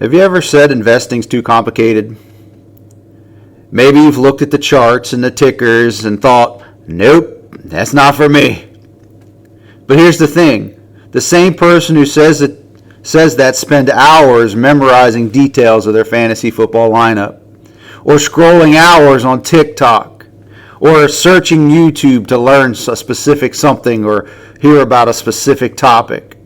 Have you ever said investing's too complicated? Maybe you've looked at the charts and the tickers and thought, nope, that's not for me. But here's the thing. The same person who says that spend hours memorizing details of their fantasy football lineup, or scrolling hours on TikTok, or searching YouTube to learn a specific something or hear about a specific topic,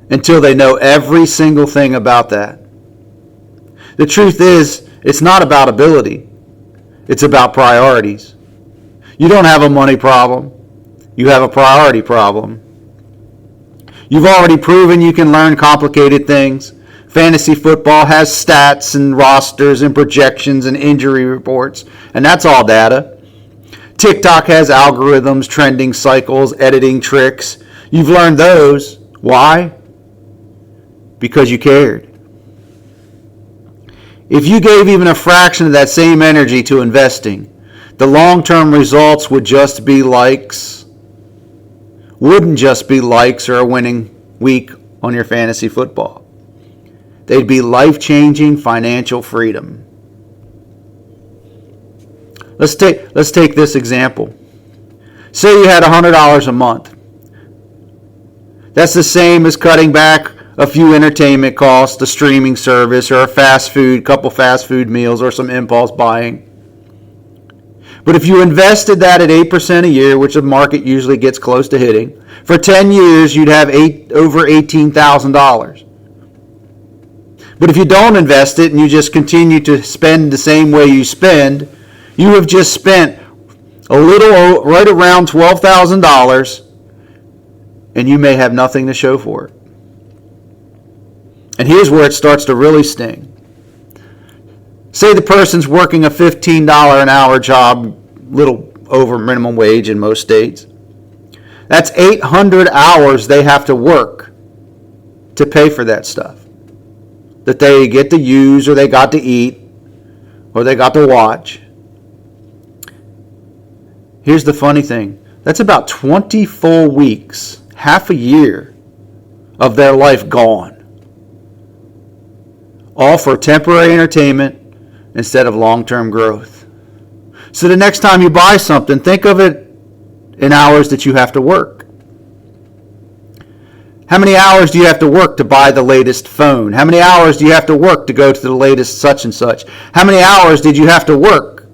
until they know every single thing about that. The truth is, it's not about ability. It's about priorities. You don't have a money problem. You have a priority problem. You've already proven you can learn complicated things. Fantasy football has stats and rosters and projections and injury reports, and that's all data. TikTok has algorithms, trending cycles, editing tricks. You've learned those. Why? Because you cared. If you gave even a fraction of that same energy to investing, the long-term results would just be likes. Wouldn't just be likes or a winning week on your fantasy football. They'd be life-changing financial freedom. Let's take this example. Say you had $100 a month. That's the same as cutting back a few entertainment costs, a streaming service, or couple fast food meals, or some impulse buying. But if you invested that at 8% a year, which the market usually gets close to hitting, for 10 years you'd have over $18,000. But if you don't invest it and you just continue to spend the same way you spend, you have just spent a little right around $12,000, and you may have nothing to show for it. And here's where it starts to really sting. Say the person's working a $15 an hour job, little over minimum wage in most states. That's 800 hours they have to work to pay for that stuff that they get to use, or they got to eat, or they got to watch. Here's the funny thing. That's about 20 full weeks, half a year of their life gone. All for temporary entertainment instead of long-term growth. So the next time you buy something, think of it in hours that you have to work. How many hours do you have to work to buy the latest phone? How many hours do you have to work to go to the latest such and such? How many hours did you have to work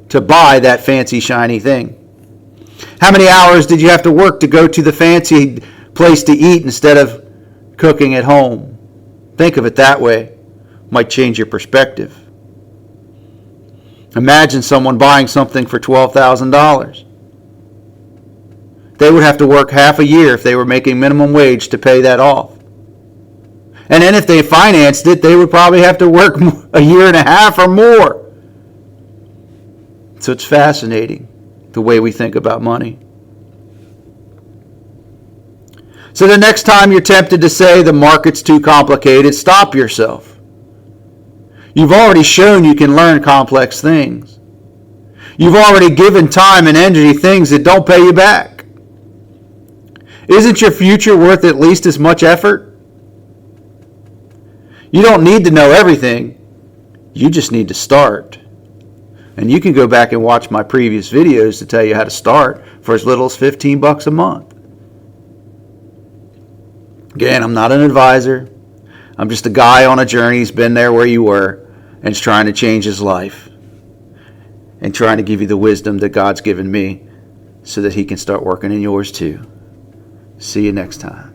to buy that fancy shiny thing? How many hours did you have to work to go to the fancy place to eat instead of cooking at home? Think of it that way. Might change your perspective. Imagine someone buying something for $12,000. They would have to work half a year if they were making minimum wage to pay that off. And then if they financed it, they would probably have to work a year and a half or more. So it's fascinating the way we think about money. So the next time you're tempted to say the market's too complicated, stop yourself. You've already shown you can learn complex things. You've already given time and energy things that don't pay you back. Isn't your future worth at least as much effort? You don't need to know everything. You just need to start. And you can go back and watch my previous videos to tell you how to start for as little as $15 a month. Again, I'm not an advisor. I'm just a guy on a journey. He's been there where you were and is trying to change his life and trying to give you the wisdom that God's given me so that he can start working in yours too. See you next time.